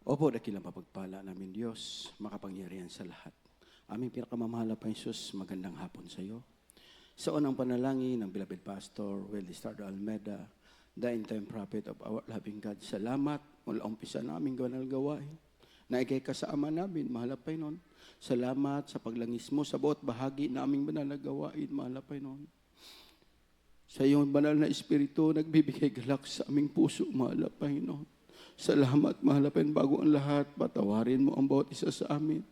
Opo, dakilang mapagpala namin Diyos, makapangyarihan sa lahat. Aming pinakamamahal na Panginoon, magandang hapon sa iyo. Sa unang panalangin ng beloved Pastor Will Distardo Almeda, the end-time prophet of our loving God, salamat mula umpisa naming ganal gawain na ikay kasama namin, mahal na Panginoon. Salamat sa paglangis mo sa bawat bahagi na aming banal na gawain, mahal na Panginoon. Sa iyong banal na Espiritu, nagbibigay galak sa aming puso, mahal na Panginoon. Salamat, mahal na Panginoon, bago ang lahat, patawarin mo ang bawat isa sa amin.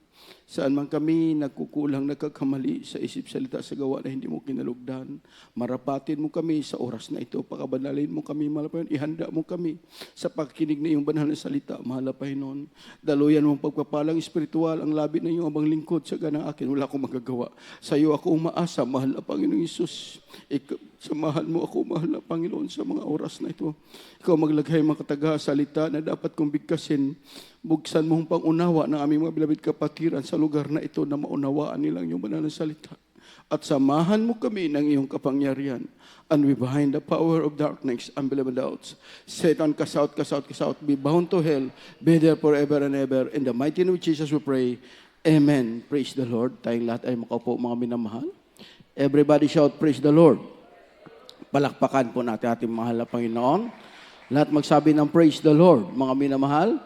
Saan man kami nagkukulang, nagkakamali sa isip, salita, sa gawa na hindi mo kinalugdan, marapatin mo kami sa oras na ito, pakabanalin mo kami, mahal na Panginoon, ihanda mo kami sa pagkinig na iyong banal na salita, mahal na Panginoon. Daluyan mong pagpapalang espiritual, ang labi na iyong abang lingkod sa ganang akin, wala akong magagawa. Sa iyo ako umaasa, mahal na Panginoon Isus. Samahan mo ako, mahal na Panginoon, sa mga oras na ito. Ikaw maglagay mga kataga salita na dapat kong bigkasin. Buksan mo ang pangunawa ng aming mga beloved kapatiran sa lugar na ito na maunawaan nilang iyong banal na salita. At samahan mo kami ng iyong kapangyarihan. And we behind the power of darkness and beloved doubts. Satan, cast out, cast out, cast out. Be bound to hell. Be there forever and ever. In the mighty name of Jesus we pray. Amen. Praise the Lord. Tayong lahat ay makaupo, mga minamahal. Everybody shout, praise the Lord. Palakpakan po natin ating mahal na Panginoon. Lahat magsabi ng praise the Lord, mga minamahal.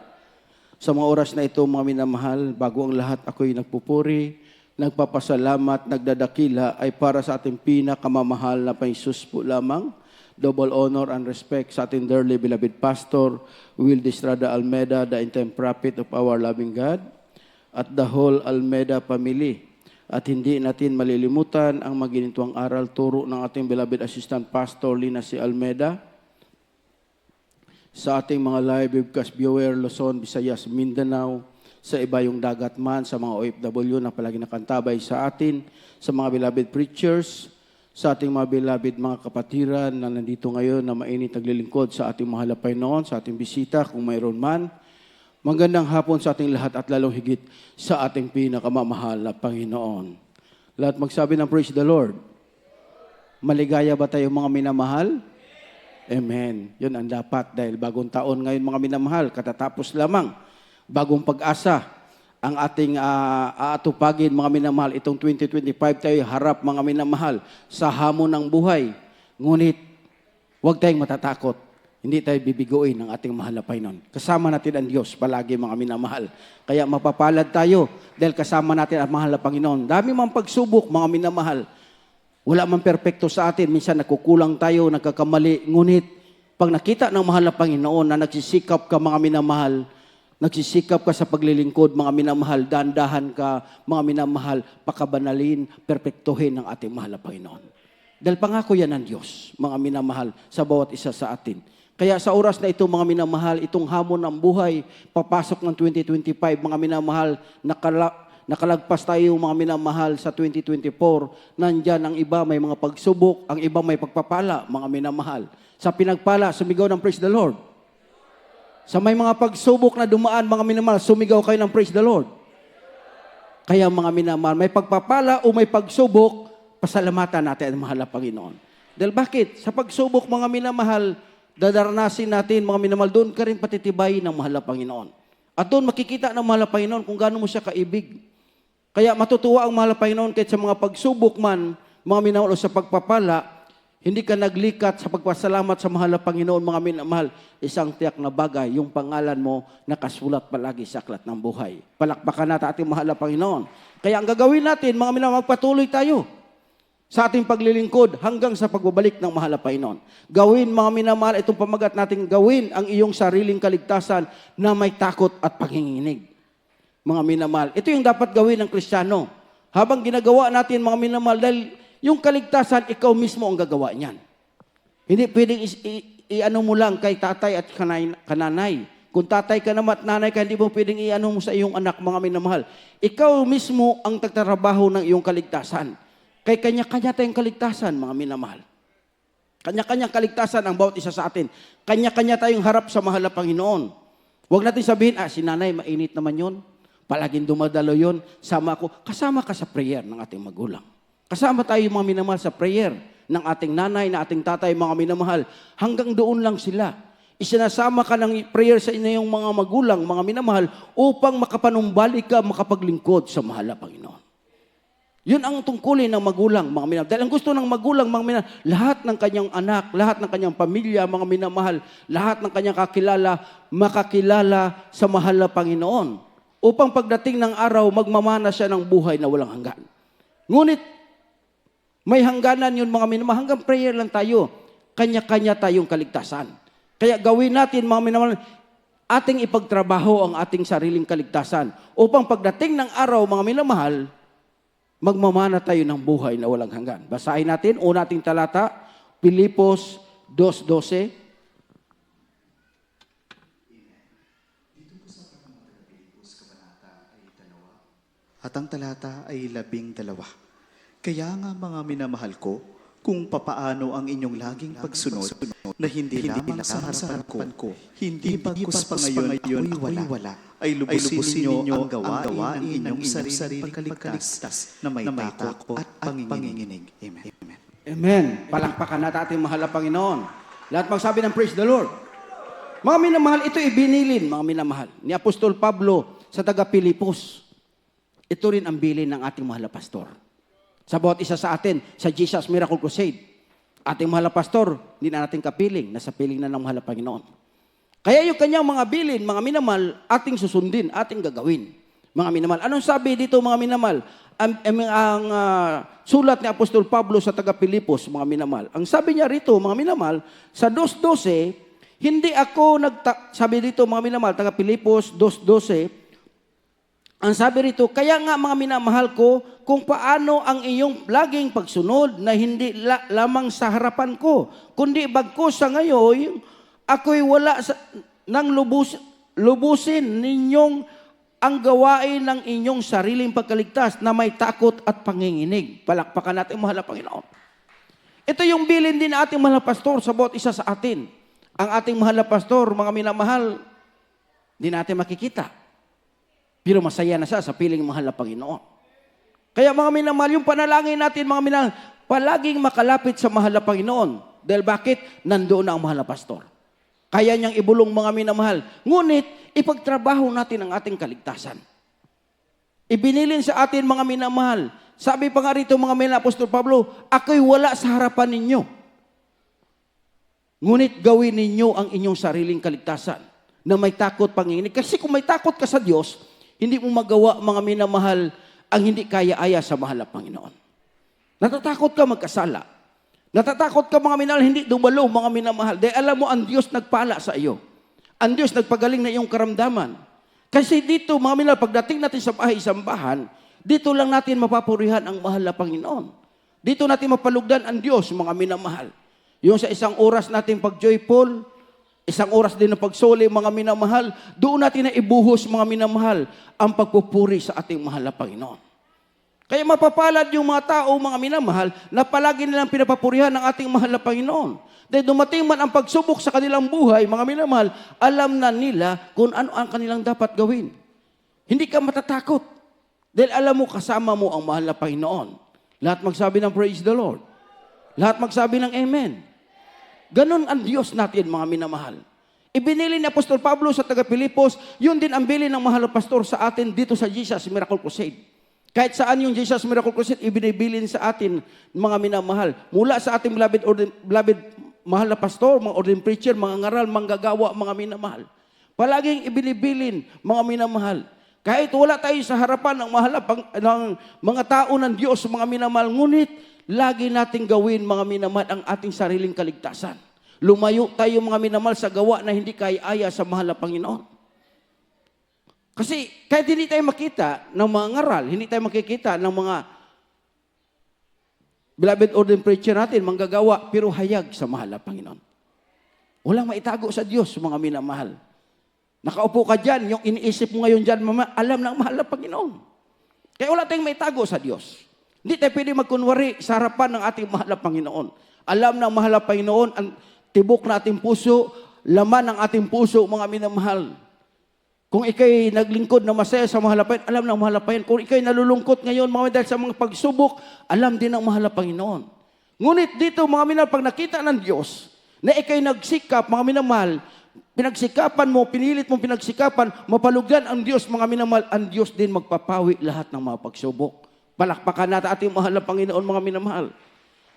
Sa mga oras na ito, mga minamahal, bago ang lahat ako'y nagpupuri, nagpapasalamat, nagdadakila ay para sa ating pinakamamahal na Panginoon po lamang. Double honor and respect sa ating dearly beloved Pastor Will Distrada Almeda, the end-time prophet of our loving God, at the whole Almeda family. At hindi natin malilimutan ang maginituang aral turo ng ating beloved assistant pastor Lina C. Almeda. Sa ating mga live webcast viewer, Luzon, Visayas, Mindanao, sa iba yung dagat man, sa mga OFW na palagi nakantabay sa atin, sa mga beloved preachers, sa ating mga beloved mga kapatiran na nandito ngayon na mainit naglilingkod sa ating mahal na Panginoon, sa ating bisita kung mayroon man. Magandang hapon sa ating lahat at lalong higit sa ating pinakamamahal na Panginoon. Lahat magsabi ng praise the Lord. Maligaya ba tayo mga minamahal? Amen. Yun ang dapat dahil bagong taon ngayon mga minamahal, katatapos lamang, bagong pag-asa ang ating aatupagin mga minamahal. Itong 2025 tayo harap mga minamahal sa hamon ng buhay. Ngunit huwag tayong matatakot. Hindi tayo bibigoin ng ating mahal na Panginoon. Kasama natin ang Diyos palagi mga minamahal. Kaya mapapalad tayo dahil kasama natin ang mahal na Panginoon. Dami mang pagsubok mga minamahal. Wala man perpekto sa atin. Minsan nakukulang tayo, nagkakamali. Ngunit pag nakita ng mahal na Panginoon na nagsisikap ka mga minamahal, nagsisikap ka sa paglilingkod mga minamahal, dahan-dahan ka mga minamahal, pakabanalin, perpektuhin ng ating mahal na Panginoon. Dahil pangako yan ng Diyos, mga minamahal, sa bawat isa sa atin. Kaya sa oras na ito, mga minamahal, itong hamon ng buhay, papasok ng 2025, mga minamahal, nakalagpas tayo mga minamahal sa 2024. Nandyan ang iba may mga pagsubok, ang iba may pagpapala, mga minamahal. Sa pinagpala, sumigaw ng praise the Lord. Sa may mga pagsubok na dumaan, mga minamahal, sumigaw kayo ng praise the Lord. Kaya mga minamahal, may pagpapala o may pagsubok, pasalamatan natin ang mahal na Panginoon. Dahil bakit? Sa pagsubok, mga minamahal, dadaranasin natin, mga minamahal, doon ka rin patitibay ng mahal na Panginoon. At doon makikita ng mahal na Panginoon kung gaano mo siya kaibig. Kaya matutuwa ang mahal na Panginoon kahit sa mga pagsubok man, mga minamahal, o sa pagpapala, hindi ka naglikat sa pagpasalamat sa mahal na Panginoon, mga minamahal, isang tiyak na bagay, yung pangalan mo nakasulat palagi sa aklat ng buhay. Palakpakan natin ating mahal na Panginoon. Kaya ang gagawin natin, mga minamahal, magpatuloy tayo sa ating paglilingkod hanggang sa pagbabalik ng mahal na Panginoon. Gawin, mga minamahal, itong pamagat natin, gawin ang iyong sariling kaligtasan na may takot at panginginig. Mga minamahal, ito yung dapat gawin ng Kristiyano. Habang ginagawa natin, mga minamahal, dahil yung kaligtasan, ikaw mismo ang gagawa niyan. Hindi pwedeng i-ano mo lang kay tatay at kananay. Kung tatay ka naman at nanay ka, hindi mo pwedeng i-ano mo sa iyong anak, mga minamahal. Ikaw mismo ang tagtrabaho ng iyong kaligtasan. Kay kanya-kanya tayong kaligtasan, mga minamahal. Kanya-kanyang kaligtasan ang bawat isa sa atin. Kanya-kanya tayong harap sa mahal na Panginoon. Huwag natin sabihin, si nanay, mainit naman yun. Palaging dumadalo yun. Sama ako. Kasama ka sa prayer ng ating magulang. Kasama tayo, mga minamahal, sa prayer ng ating nanay, na ating tatay, mga minamahal. Hanggang doon lang sila. Isinasama ka ng prayer sa inyong mga magulang, mga minamahal, upang makapanumbalik ka, makapaglingkod sa mahal na Panginoon. Yun ang tungkulin ng magulang, mga minamahal. Dahil ang gusto ng magulang, mga minamahal, lahat ng kanyang anak, lahat ng kanyang pamilya, mga minamahal, lahat ng kanyang kakilala, makakilala sa mahal na Panginoon. Upang pagdating ng araw, magmamana siya ng buhay na walang hanggan. Ngunit, may hangganan yun, mga minamahal. Hanggang prayer lang tayo. Kanya-kanya tayong kaligtasan. Kaya gawin natin, mga minamahal, ating ipagtrabaho ang ating sariling kaligtasan. Upang pagdating ng araw, mga minamahal, magmamana tayo ng buhay na walang hanggan. Basahin natin, una ating talata, Pilipos 2:12. At ang talata ay 12. Kaya nga mga minamahal ko, kung papaano ang inyong laging pagsunod, na hindi lamang sa harapan ko, hindi bagkus pa ngayon ako'y wala, ay lubusin ninyo ang gawain ng inyong sariling pagkaligtas na may takot at panginginig. Amen. Amen. Palakpakan natin ating mahal na Panginoon. Lahat magsabi ng praise the Lord. Mga minamahal, ito ibinilin, mga minamahal, ni Apostol Pablo sa taga-Pilipos. Ito rin ang bilin ng ating mahal na pastor. Sa bawat isa sa atin, sa Jesus Miracle Crusade, ating mahal na pastor, hindi na natin kapiling, nasa piling na ng mahal na Panginoon. Kaya yung kanyang mga bilin, mga minamahal, ating susundin, ating gagawin. Mga minamahal, anong sabi dito mga minamahal? Ang sulat ni Apostol Pablo sa taga-Pilipos, mga minamahal. Ang sabi niya rito, mga minamahal, sa 2:12, hindi ako sabi dito mga minamahal, taga-Pilipos 2:12, ang sabi rito, kaya nga mga minamahal ko, kung paano ang iyong laging pagsunod na hindi lamang sa harapan ko, kundi bagkus sa ngayon, ako'y wala nang lubusin ninyong ang gawain ng inyong sariling pagkaligtas na may takot at panginginig. Palakpakan natin mahal na Panginoon. Ito yung bilin din na ating mahal na pastor sa bawat isa sa atin. Ang ating mahal na pastor, mga minamahal, hindi natin makikita. Pero masaya na siya sa piling mahal na Panginoon. Kaya mga minamahal, yung panalangin natin, mga minamahal, palaging makalapit sa mahal na Panginoon. Dahil bakit? Nandoon na ang mahal na pastor. Kaya niyang ibulong mga minamahal. Ngunit, ipagtrabaho natin ang ating kaligtasan. Ibinilin sa atin mga minamahal. Sabi pa nga rito mga minamahal, Apostol Pablo, ako'y wala sa harapan ninyo. Ngunit gawin ninyo ang inyong sariling kaligtasan na may takot panginginig. Kasi kung may takot ka sa Diyos, hindi mo magawa, mga minamahal, ang hindi kaya-aya sa mahal na Panginoon. Natatakot ka magkasala. Natatakot ka, mga minamahal, hindi dumalo, mga minamahal. Dahil alam mo, ang Diyos nagpala sa iyo. Ang Diyos nagpagaling na iyong karamdaman. Kasi dito, mga minamahal, pagdating natin sa bahay-sambahan, dito lang natin mapapurihan ang mahal na Panginoon. Dito natin mapalugdan ang Diyos, mga minamahal. Yung sa isang oras natin pag-joyful, isang oras din ng pagsoli, mga minamahal, doon natin na ibuhos, mga minamahal, ang pagpupuri sa ating mahal na Panginoon. Kaya mapapalad yung mga tao, mga minamahal, na palagi nilang pinapapurihan ng ating mahal na Panginoon. Dahil dumating man ang pagsubok sa kanilang buhay, mga minamahal, alam na nila kung ano ang kanilang dapat gawin. Hindi ka matatakot. Dahil alam mo, kasama mo ang mahal na Panginoon. Lahat magsabi ng praise the Lord. Lahat magsabi ng amen. Ganon ang Diyos natin, mga minamahal. Ibinili ni Apostol Pablo sa taga-Pilipos, yun din ang bilin ng mahal na pastor sa atin dito sa Jesus Miracle Crusade. Kahit saan yung Jesus Miracle Crusade, ibinibilin sa atin, mga minamahal. Mula sa ating beloved mahal na pastor, mga ordained preacher, mga ngaral, manggagawa, mga minamahal. Palaging ibinibilin, mga minamahal. Kahit wala tayo sa harapan ng mahal ng mga tao ng Diyos, mga minamahal, ngunit, lagi nating gawin, mga minamahal, ang ating sariling kaligtasan. Lumayo tayo, mga minamahal, sa gawa na hindi kaya-aya sa mahal na Panginoon. Kasi kahit hindi tayo makita ng mga ngaral, hindi tayo makikita ng mga beloved ordained preacher natin, manggagawa, pero hayag sa mahal na Panginoon. Walang maitago sa Diyos, mga minamahal. Nakaupo ka dyan, yung iniisip mo ngayon dyan, alam ng mahal na Panginoon. Kaya wala tayong maitago sa Diyos. Hindi tayo pwede magkunwari sa harapan ng ating mahal na Panginoon. Alam ng mahal na Panginoon ang tibok na ating puso, laman ng ating puso, mga minamahal. Kung ikay naglingkod na masaya sa mahal na Panginoon, alam ng mahal na Panginoon. Kung ikay nalulungkot ngayon, mga dahil sa mga pagsubok, alam din ng mahal na Panginoon. Ngunit dito, mga minamahal, pag nakita ng Diyos, na ikay nagsikap, mga minamahal, pinagsikapan mo, pinilit mo pinagsikapan, mapalugdan ang Diyos, mga minamahal, ang Diyos din magpapawi lahat ng mga pagsubok. Palakpakan natin ating mahal na Panginoon, mga minamahal.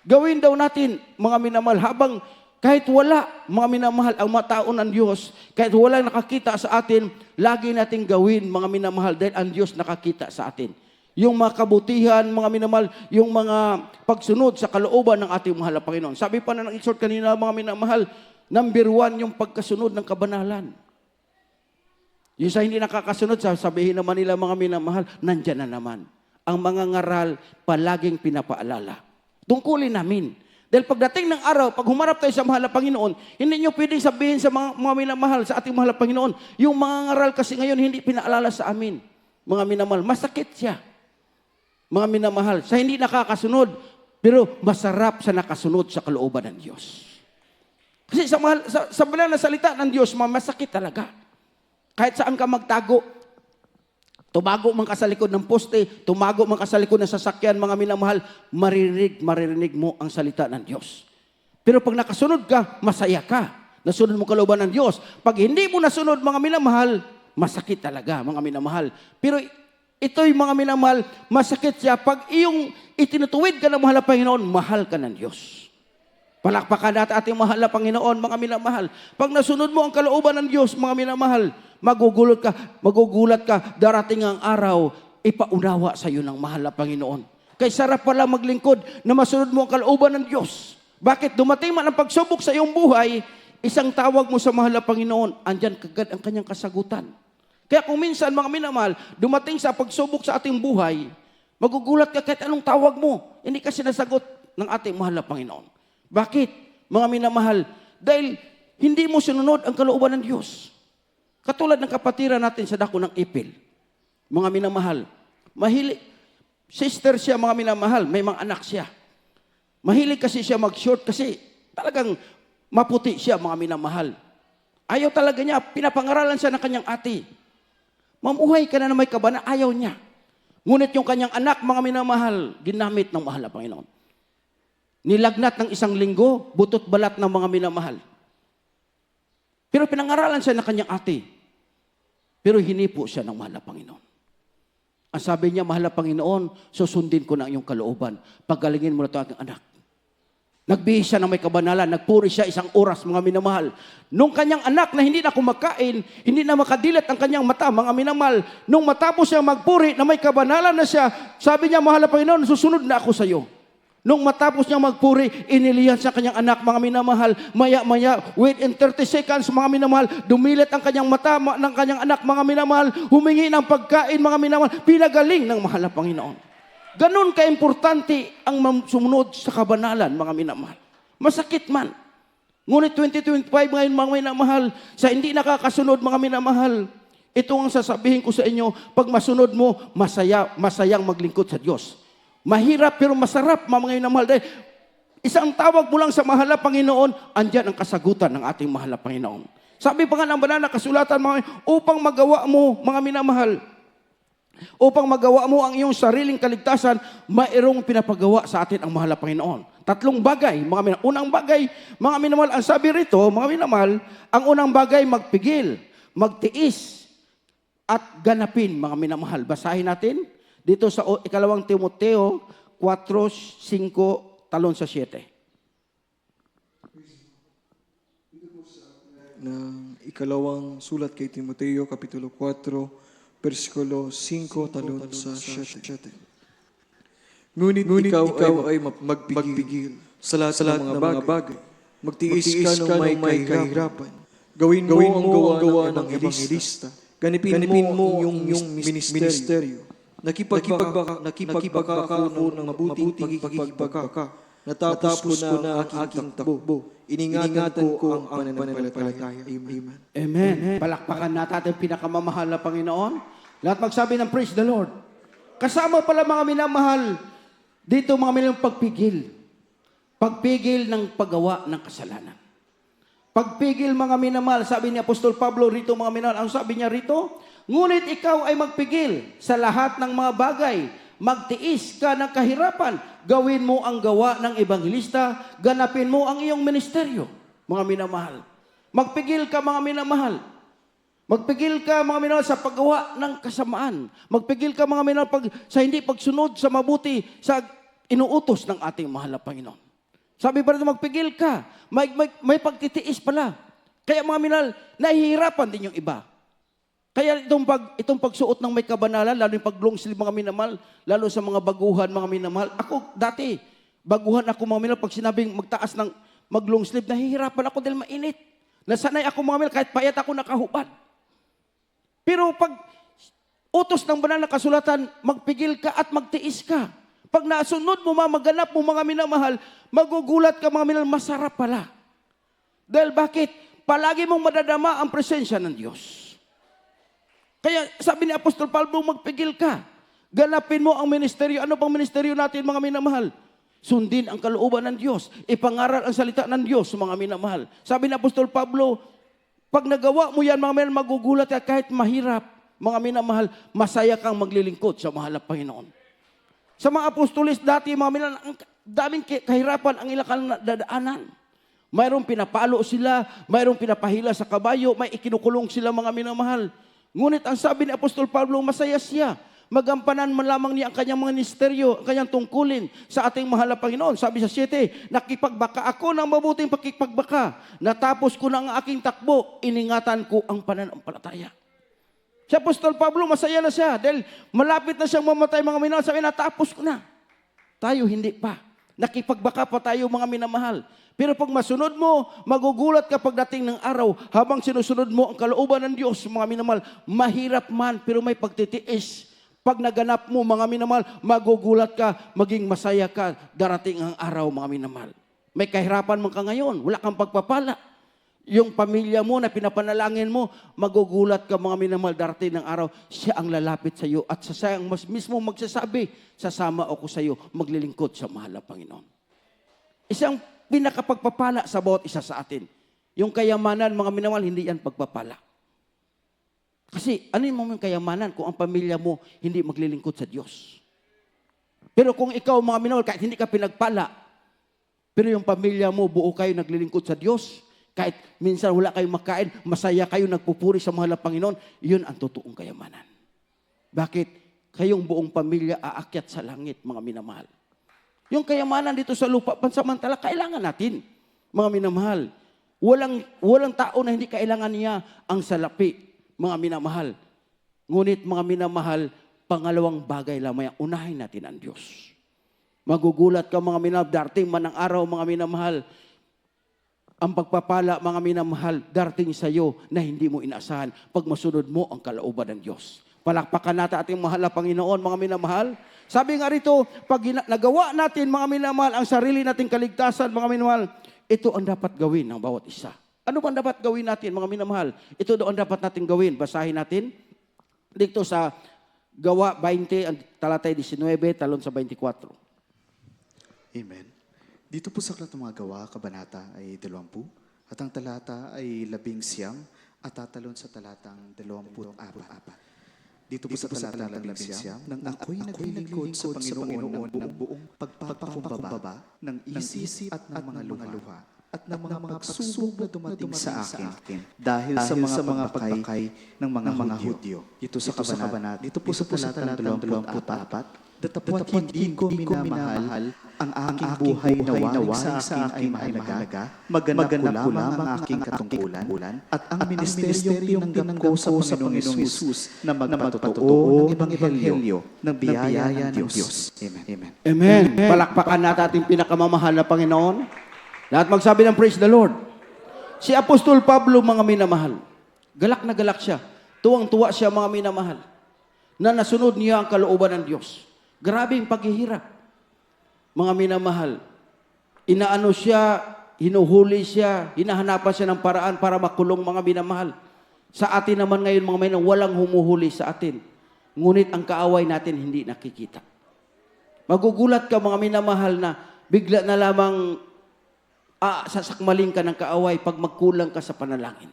Gawin daw natin, mga minamahal, habang kahit wala, mga minamahal, ang mga tao ng Diyos, kahit wala nakakita sa atin, lagi nating gawin, mga minamahal, dahil ang Diyos nakakita sa atin. Yung mga kabutihan, mga minamahal, yung mga pagsunod sa kalooban ng ating mahal na Panginoon. Sabi pa na ng exhort kanina, mga minamahal, number 1, yung pagkasunod ng kabanalan. Yung sa hindi nakakasunod, sabihin naman nila, mga minamahal, nandyan na naman. Ang mga ngaral, palaging pinapaalala. Tungkulin namin. Dahil pagdating ng araw, pag humarap tayo sa mahal na Panginoon, hindi nyo pwedeng sabihin sa mga minamahal, sa ating mahal na Panginoon, yung mga ngaral kasi ngayon hindi pinaalala sa amin. Mga minamahal, masakit siya. Mga minamahal, sa hindi nakakasunod, pero masarap sa nakasunod sa kalooban ng Diyos. Kasi sa banal na salita ng Diyos, masakit talaga. Kahit saan ka magtago, tumago man ka sa likod ng poste, tumago man ka sa likod ng sasakyan, mga minamahal, maririnig mo ang salita ng Diyos. Pero pag nakasunod ka, masaya ka. Nasunod mo kalooban ng Diyos. Pag hindi mo nasunod, mga minamahal, masakit talaga, mga minamahal. Pero ito'y mga minamahal, masakit siya pag iyong itinutuwid ka ng mahal na Panginoon, mahal ka ng Diyos. Palakpakan natin ating mahal na Panginoon, mga minamahal. Pag nasunod mo ang kalooban ng Diyos, mga minamahal, magugulat ka, darating ang araw, ipaunawa sa iyo ng mahal na Panginoon. Kaya sarap pala maglingkod na masunod mo ang kalooban ng Diyos. Bakit? Dumating man ang pagsubok sa iyong buhay, isang tawag mo sa mahal na Panginoon, andyan kagad ang kanyang kasagutan. Kaya kung minsan, mga minamahal, dumating sa pagsubok sa ating buhay, magugulat ka kahit anong tawag mo, hindi ka sinasagot ng ating mahal na Panginoon. Bakit, mga minamahal? Dahil hindi mo sinunod ang kalooban ng Diyos. Katulad ng kapatiran natin sa dako ng Ipil. Mga minamahal, sister siya, mga minamahal, may mga anak siya. Mahilig kasi siya mag-short kasi talagang maputi siya, mga minamahal. Ayaw talaga niya, pinapangaralan siya ng kanyang ate. Mamuhay ka na may kabana, ayaw niya. Ngunit yung kanyang anak, mga minamahal, ginamit ng mahal na Panginoon. Nilagnat ng 1 linggo, butot balat ng mga minamahal. Pero pinangaralan siya ng kanyang ate. Pero hinipo siya ng mahal na Panginoon. Ang sabi niya, mahal na Panginoon, susundin ko na ang iyong kalooban. Paggalingin mo na ito aking anak. Nagbihis siya ng may kabanalan, nagpuri siya 1 oras, mga minamahal. Nung kanyang anak na hindi na kumakain, hindi na makadilat ang kanyang mata, mga minamahal, nung matapos siya magpuri na may kabanalan na siya, sabi niya, mahal na Panginoon, susunod na ako sa iyo. Nung matapos niya magpuri, inilihan sa kanyang anak, mga minamahal, maya-maya, within 30 seconds, mga minamahal, dumilat ang kanyang mata ng kanyang anak, mga minamahal, humingi ng pagkain, mga minamahal, pinagaling ng mahal na Panginoon. Ganon ka-importante ang sumunod sa kabanalan, mga minamahal. Masakit man. Ngunit 2025 ngayon, mga minamahal, sa hindi nakakasunod, mga minamahal, ito ang sasabihin ko sa inyo, pag masunod mo, masayang maglingkod sa Diyos. Mahirap pero masarap, mga minamahal. Dahil isang tawag mo lang sa mahal na Panginoon, andyan ang kasagutan ng ating mahal na Panginoon. Sabi pa nga ng banal na kasulatan, upang magawa mo, mga minamahal, upang magawa mo ang iyong sariling kaligtasan, mayroong pinapagawa sa atin ang mahal na Panginoon. 3 bagay, mga minamahal. Unang bagay, mga minamahal, ang sabi rito, mga minamahal, ang unang bagay, magpigil, magtiis, at ganapin, mga minamahal. Basahin natin dito sa 2 Timoteo 4:5 talon sa 7. Ng ikalawang sulat kay Timoteo, Kapitulo 4, versikulo 5 talon sa 7. Ngunit ikaw ay magpigil sa lahat ng mga bagay. Magtiis ka ng may kahirapan. Gawin mo ang gawa ng evangelista. Ganipin mo ang iyong ministeryo. Nakipagpaka ako ng mabuting pagkikipagpaka. Natapos ko na ang aking takbo. Iningatan ko ang pananampalataya. Amen. Amen. Palakpakan natin ating pinakamamahal na Panginoon. Lahat magsabi ng praise the Lord. Kasama pala, mga minamahal, dito mga minamahal, pagpigil. Pagpigil ng paggawa ng kasalanan. Pagpigil, mga minamahal, sabi ni Apostol Pablo rito, mga minamahal, ang sabi niya rito, ngunit ikaw ay magpigil sa lahat ng mga bagay. Magtiis ka ng kahirapan. Gawin mo ang gawa ng ebanghelista. Ganapin mo ang iyong ministeryo, mga minamahal. Magpigil ka mga minamahal. Magpigil ka mga minamahal sa paggawa ng kasamaan. Magpigil ka mga minamahal sa hindi pagsunod sa mabuti sa inuutos ng ating mahal na Panginoon. Sabi pa rin, magpigil ka. May pagtitiis pala. Kaya mga minamahal, nahihirapan din yung iba. Kaya itong pagsuot ng may kabanalan, lalo yung pag-long sleeve mga minamahal, lalo sa mga baguhan mga minamahal. Ako dati, baguhan ako mga minamahal, pag sinabing magtaas ng mag-long sleeve, nahihirapan ako dahil mainit. Nasanay ako mga minamahal, kahit payat ako nakahubad. Pero pag utos ng banal na kasulatan, magpigil ka at magtiis ka. Pag nasunod mo, maganap mo mga minamahal, magugulat ka mga minamahal, masarap pala. Dahil bakit? Palagi mong madadama ang presensya ng Diyos. Kaya sabi ni Apostol Pablo, magpigil ka. Ganapin mo ang ministeryo. Ano pang ministeryo natin mga minamahal? Sundin ang kalooban ng Diyos. Ipangaral ang salita ng Diyos mga minamahal. Sabi ni Apostol Pablo, pag nagawa mo yan mga minamahal, magugulat ka kahit mahirap. Mga minamahal, masaya kang maglilingkod sa mahal na Panginoon. Sa mga apostolis dati, mga minamahal, ang daming kahirapan ang ilang dadaanan. Mayroong pinapalo sila, mayroong pinapahila sa kabayo, may ikinukulong sila mga minamahal. Ngunit ang sabi ni Apostol Pablo, masaya siya. Magampanan man lamang niya ang kanyang mga ministeryo, ang kanyang tungkulin sa ating mahal na Panginoon. Sabi sa 7, nakipagbaka ako ng mabuting pakipagbaka. Natapos ko na ang aking takbo, iningatan ko ang pananampalataya. Si Apostol Pablo, masaya na siya dahil malapit na siyang mamatay mga minamahal. Sabi, natapos ko na. Tayo hindi pa. Nakipagbaka pa tayo mga minamahal. Pero pag masunod mo, magugulat ka pagdating ng araw, habang sinusunod mo ang kalooban ng Diyos, mga minamahal, mahirap man, pero may pagtitiis. Pag naganap mo, mga minamahal, magugulat ka, maging masaya ka, darating ang araw, mga minamahal. May kahirapan man ka ngayon, wala kang pagpapala. Yung pamilya mo na pinapanalangin mo, magugulat ka, mga minamahal, darating ng araw, siya ang lalapit sa iyo at siya ang mismo magsasabi, sasama ako sa iyo, maglilingkod sa mahal na Panginoon. Isang pinakapagpapala sa bawat isa sa atin. Yung kayamanan, mga minamahal, hindi yan pagpapala. Kasi ano yung mga kayamanan kung ang pamilya mo hindi maglilingkod sa Diyos? Pero kung ikaw, mga minamahal, kahit hindi ka pinagpala, pero yung pamilya mo, buo kayo naglilingkod sa Diyos, kahit minsan wala kayong makain, masaya kayo nagpupuri sa mahal na Panginoon, yun ang totoong kayamanan. Bakit? Kayong buong pamilya aakyat sa langit, mga minamahal. Yung kayamanan dito sa lupa, pansamantala, kailangan natin, mga minamahal. Walang tao na hindi kailangan niya ang salapi, mga minamahal. Ngunit, mga minamahal, pangalawang bagay lamang, unahin natin ang Diyos. Magugulat ka, mga minamahal, darating man ang araw, mga minamahal, ang pagpapala, mga minamahal, darating sa iyo na hindi mo inaasahan pag masunod mo ang kalooban ng Diyos. Palakpakan natin ating mahal na Panginoon, mga minamahal. Sabi nga rito, pag nagawa natin, mga minamahal, ang sarili nating kaligtasan, mga minamahal, ito ang dapat gawin ng bawat isa. Ano bang dapat gawin natin, mga minamahal? Ito doon dapat natin gawin. Basahin natin dito sa Gawa 20, talatay 19, talon sa 24. Amen. Dito po sa Aklat ng mga Gawa, kabanata ay 20, at ang talata ay 19, at tatalon sa talatang 24. Dito po sa talatang 19, nang ako'y naglilingkod sa Panginoon ng buong pagpapakumbaba ng isip at ng mga luha, at ng mga pagsubok na dumating sa akin dahil sa mga pagbakay ng mga Hudyo. Dito sa kabanata, dito po sa talatang 24, datapwat hindi ko minamahal ang aking buhay na waring sa akin ay mahalaga, maganap ko lamang ang aking katungkulan, at ang ministeryo ng tinanggap ko sa Panginoong Hesus na magpatotoo ng Ebanghelyo ng biyaya ng Diyos. Amen. Amen. Palakpakan natin ating pinakamamahal na Panginoon. Lahat magsabi ng praise the Lord. Si Apostol Pablo, mga minamahal, galak na galak siya. Tuwang-tuwa siya, mga minamahal, na nasunod niya ang kalooban ng Diyos. Grabe yung paghihirap. Mga minamahal, inaano siya, hinuhuli siya, hinahanapan siya ng paraan para makulong, mga minamahal. Sa atin naman ngayon, mga minamahal, walang humuhuli sa atin. Ngunit ang kaaway natin hindi nakikita. Magugulat ka, mga minamahal, na bigla na lamang sasakmaling ka ng kaaway pag magkulang ka sa panalangin.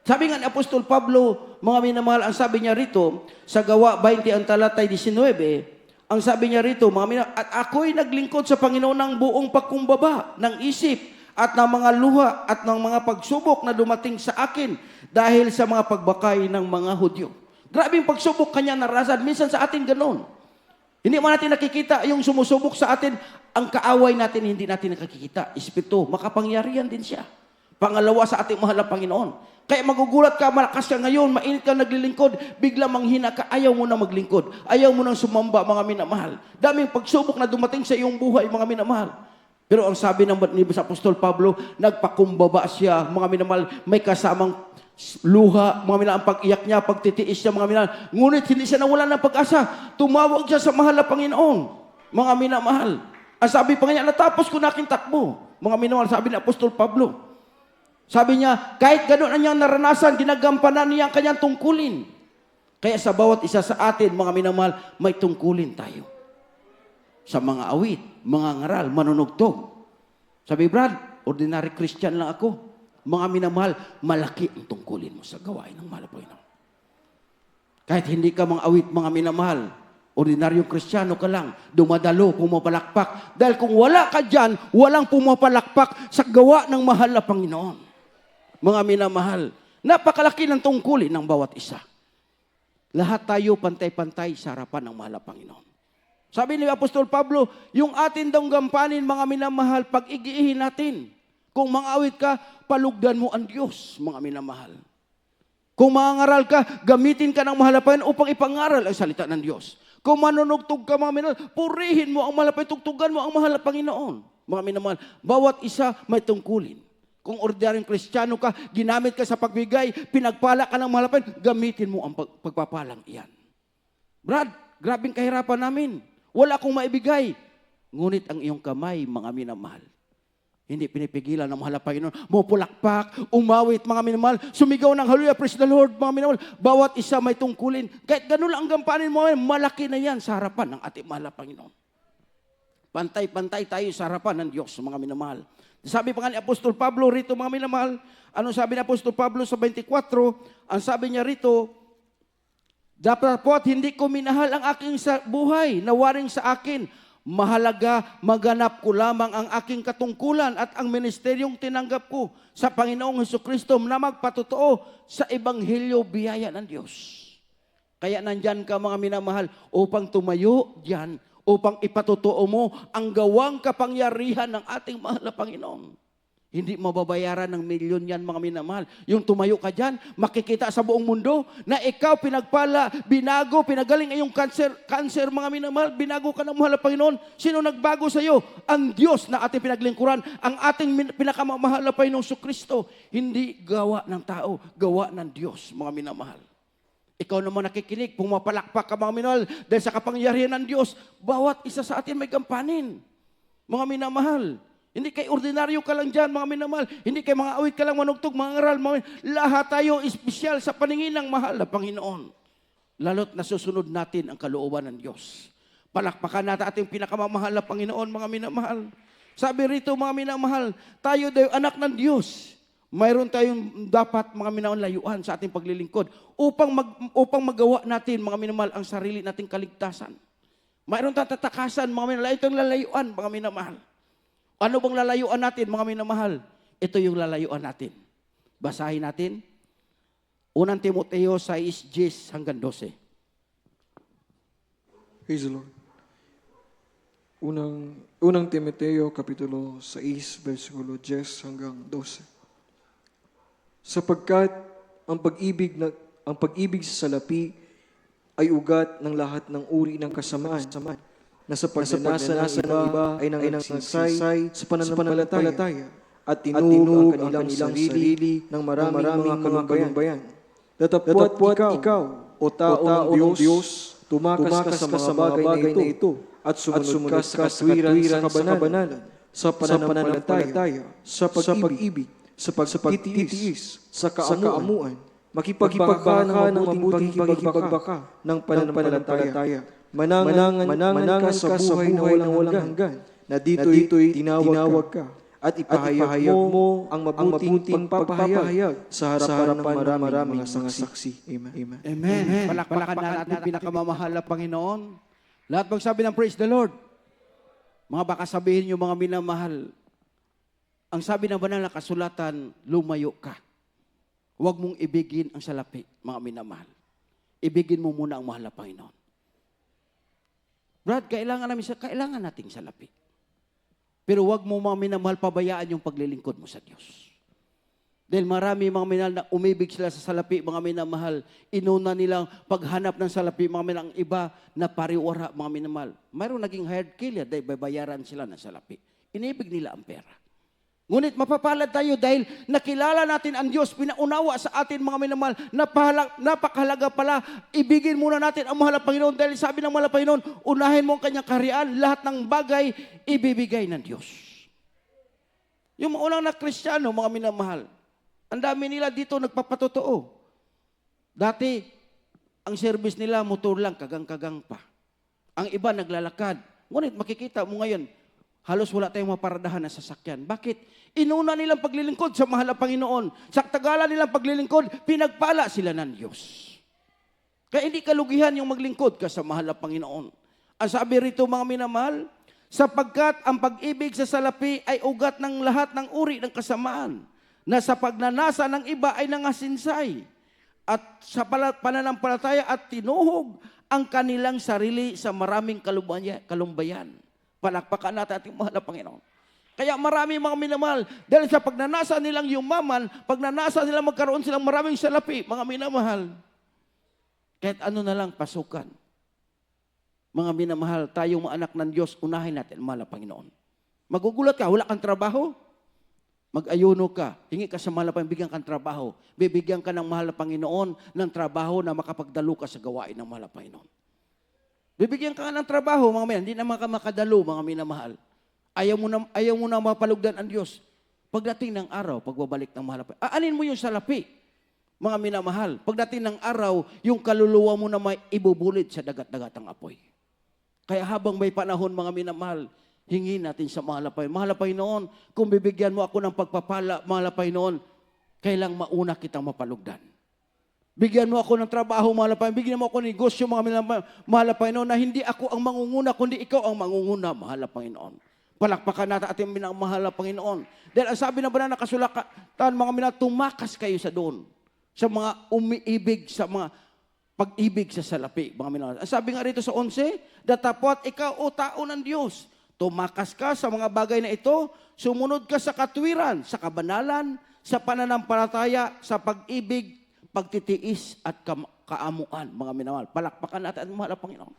Sabi nga ni Apostol Pablo, mga minamahal, ang sabi niya rito, sa Gawa 20, ang talatay 19, ang sabi niya rito, mga minamahal, at ako'y naglingkod sa Panginoon ng buong pagkumbaba ng isip at ng mga luha at ng mga pagsubok na dumating sa akin dahil sa mga pagbakay ng mga Hudyo. Grabing pagsubok kanya naranasan. Minsan sa atin ganon. Hindi man natin nakikita yung sumusubok sa atin. Ang kaaway natin, hindi natin nakikita. Espiritu, makapangyarihan din siya. Pangalawa sa ating mahal na Panginoon. Kaya magugulat ka, malakas ka ngayon, mainit ka naglilingkod, bigla manghina ka, ayaw mo na maglingkod. Ayaw mo nang sumamba, mga minamahal. Daming pagsubok na dumating sa iyong buhay, mga minamahal. Pero ang sabi ng sa Apostol Pablo, nagpakumbaba siya, mga minamahal, may kasamang luha, mga minamahal, ang pag-iyak niya, pagtitiis niya, mga minamahal. Ngunit hindi siya nawalan ng pag-asa. Tumawag siya sa mahal na Panginoon, mga minamahal. Ang sabi pa niya, natapos ko na aking takbo. Mga minamahal, sabi ni Apostol Pablo. Sabi niya, kahit gano'n ang niyang naranasan, ginagampanan niya ang kanyang tungkulin. Kaya sa bawat isa sa atin, mga minamahal, may tungkulin tayo. Sa mga awit, mga ngaral, manunugtog. Sabi, Brad, ordinary Christian lang ako. Mga minamahal, malaki ang tungkulin mo sa gawain ng mahal na Panginoon. Kahit hindi ka mga awit, mga minamahal, ordinaryong Kristiyano ka lang, dumadalo, pumapalakpak. Dahil kung wala ka dyan, walang pumapalakpak sa gawa ng mahal na Panginoon. Mga minamahal, napakalaki ng tungkulin ng bawat isa. Lahat tayo pantay-pantay sa harapan ng mahal na Panginoon. Sabi ni Apostol Pablo, yung atin daw gampanin, mga minamahal, pag-igiihin natin. Kung mga awit ka, palugdan mo ang Diyos, mga minamahal. Kung mangangaral ka, gamitin ka ng mahal na Panginoon upang ipangaral ang salita ng Diyos. Kung manunugtog ka, mga minamahal, purihin mo ang mahal na Panginoon, tugtugan mo ang mahal na Panginoon. Mga minamahal, bawat isa may tungkulin. Kung ordinaryong Kristiyano ka, ginamit ka sa pagbigay, pinagpala ka ng mahal na Panginoon, gamitin mo ang pagpapalang iyan. Brad, grabing kahirapan namin. Wala akong maibigay. Ngunit ang iyong kamay, mga minamahal, hindi pinipigilan ng mahal na Panginoon. Mupulakpak, umawit, mga minamahal, sumigaw ng hallelujah, praise the Lord, mga minamahal. Bawat isa may tungkulin. Kahit ganun lang ang gampanin mo, malaki na yan sa harapan ng ating mahal na Panginoon. Pantay-pantay tayo sa harapan ng Diyos, mga minamahal. Sabi pa nga ni Apostol Pablo rito, mga minamahal, anong sabi ni Apostol Pablo sa 24? Ang sabi niya rito, dapat po at hindi ko minahal ang aking buhay na waring sa akin. Mahalaga, maganap ko lamang ang aking katungkulan at ang ministeryong tinanggap ko sa Panginoong Hesukristo na magpatotoo sa Ebanghelyo biyaya ng Diyos. Kaya nandyan ka, mga minamahal, upang tumayo diyan, upang ipatotoo mo ang gawang kapangyarihan ng ating mahal na Panginoon. Hindi mababayaran ng milyon yan, mga minamahal. Yung tumayo ka dyan, makikita sa buong mundo na ikaw pinagpala, binago, pinagaling ay yung cancer, mga minamahal, binago ka ng mahal na Panginoon. Sino nagbago sa iyo? Ang Diyos na ating pinaglingkuran, ang ating pinakamamahal na Panginoong Kristo. Hindi gawa ng tao, gawa ng Diyos, mga minamahal. Ikaw naman nakikinig, pumapalakpak ka, mga minamahal, dahil sa kapangyarihan ng Diyos, bawat isa sa atin may gampanin. Mga minamahal, hindi kay ordinaryo ka lang dyan, mga minamahal, hindi kay mga awit ka lang manugtog, mga ngaral, lahat tayo espesyal sa paningin ng mahal na Panginoon. Lalo't nasusunod natin ang kalooban ng Diyos. Palakpakan natin ating pinakamamahal na Panginoon, mga minamahal. Sabi rito, mga minamahal, tayo daw anak ng Diyos. Mayroon tayong dapat, mga minamahal, layuan sa ating paglilingkod upang magawa natin, mga minamahal, ang sarili nating kaligtasan. Mayroon tayong tatakasan, mga minamahal, itong lalayuan, mga minamahal. Ano bang lalayuan natin, mga minamahal? Ito yung lalayuan natin. Basahin natin. 1 Timoteo 6:10 hanggang 12. Praise the Lord. Unang Timoteo, Kapitulo 6, versikulo 10 hanggang 12. Sapagkat ang pag-ibig sa salapi ay ugat ng lahat ng uri ng kasamaan, na sa pagnanasa ng iba ay nangsaysay sa pananampalataya at tinuog ang kanilang sarili ng maraming mga kalumbayan. Datapwat ikaw, o taong Diyos, tumakas ka sa mga bagay na ito at sumunod ka sa katwiran sa kabanalan, sa pananampalataya, sa pag-ibig, sa pagtitiis, sa kaamuan, makipagbaka ng mabuting pagbaka ng pananampalataya. Manangan ka sa buhay na walang hanggan, na dito'y tinawag ka, at ipahayag mo ang mabuting pagpapahayag sa harapan ng maraming mga saksi. Amen. Amen. Palakpakan natin ang pinakamamahal na Panginoon. Lahat magsabi ng praise the Lord. Mga baka sabihin niyo, mga minamahal, Ang sabi ng banal na kasulatan, lumayo ka. Huwag mong ibigin ang salapi, mga minamahal. Ibigin mo muna ang mahal na Panginoon. Brad, kailangan nating salapi. Pero huwag mo mga minamahal pabayaan yung paglilingkod mo sa Diyos. Dahil marami mga minamahal na umibig sila sa salapi, mga minamahal, inuna nilang paghanap ng salapi, mga minamahal, ang iba na pariwara, mga minamahal. Mayroong naging hired killer dahil babayaran sila ng salapi. Inibig nila ang pera. Ngunit mapapalad tayo dahil nakilala natin ang Diyos, pinaunawa sa atin mga minamahal, napakahalaga pala, ibigin muna natin ang mahal na Panginoon dahil sabi ng mahal na Panginoon, unahin mo ang kanyang kaharian, lahat ng bagay ibibigay ng Diyos. Yung mga unang na Kristiyano, mga minamahal, ang dami nila dito nagpapatotoo. Dati, ang service nila motor lang, kagang-kagang pa. Ang iba naglalakad. Ngunit makikita mo ngayon, halos wala tayong maparadahan na sasakyan. Bakit? Inuna nilang paglilingkod sa mahal na Panginoon. Sa tagalan nilang paglilingkod, pinagpala sila ng Diyos. Kaya hindi kalugihan yung maglingkod ka sa mahal na Panginoon. Ang sabi rito mga minamahal, sapagkat ang pag-ibig sa salapi ay ugat ng lahat ng uri ng kasamaan, na sa pagnanasa ng iba ay nangasinsay, at sa pananampalataya at tinuhog ang kanilang sarili sa maraming kalumbayan. Palakpakan natin ating mahal na Panginoon. Kaya marami mga minamahal, dahil sa pagnanasa nilang yumaman, pagnanasa nilang magkaroon silang maraming salapi, mga minamahal. Kahit ano na lang pasukan. Mga minamahal, tayong mga anak ng Diyos, unahin natin ang mahal na Panginoon. Magugulat ka, wala kang trabaho? Mag-ayuno ka, hingi ka sa mahal na Panginoon, bigyan kang trabaho. Bibigyan ka ng mahal na Panginoon ng trabaho na makapagdalo ka sa gawain ng mahal na Panginoon. Bibigyan ka ng trabaho, mga minamahal, hindi naman ka makadalo, mga minamahal. Ayaw mo na mapalugdan ang Diyos. Pagdating ng araw, pagbabalik ng mahal na Panginoon, aanin mo yung salapi, mga minamahal. Pagdating ng araw, yung kaluluwa mo na may ibubulit sa dagat-dagatang apoy. Kaya habang may panahon, mga minamahal, hingin natin sa mahal na Panginoon. Mahal na Panginoon, kung bibigyan mo ako ng pagpapala, mahal na Panginoon, kailang mauna kitang mapalugdan. Bigyan mo ako ng trabaho, mahal na Panginoon. Bigyan mo ako ng negosyo, mga mahal na Panginoon, na hindi ako ang mangunguna, kundi ikaw ang mangunguna, mahal na Panginoon. Palakpakan natin ating minamahal na Panginoon. Dahil ang sabi na ba na nakasulatan, mga minamahal, tumakas kayo sa doon. Sa mga umiibig, sa mga pag-ibig sa salapi, mga minamahal. Ang sabi nga rito sa 11, datapot ikaw o tao ng Diyos. Tumakas ka sa mga bagay na ito, sumunod ka sa katwiran, sa kabanalan, sa pananampalataya, sa pag-ibig, pagtitiis at kaamuan, mga minamahal. Palakpakan natin ang mahal na Panginoon.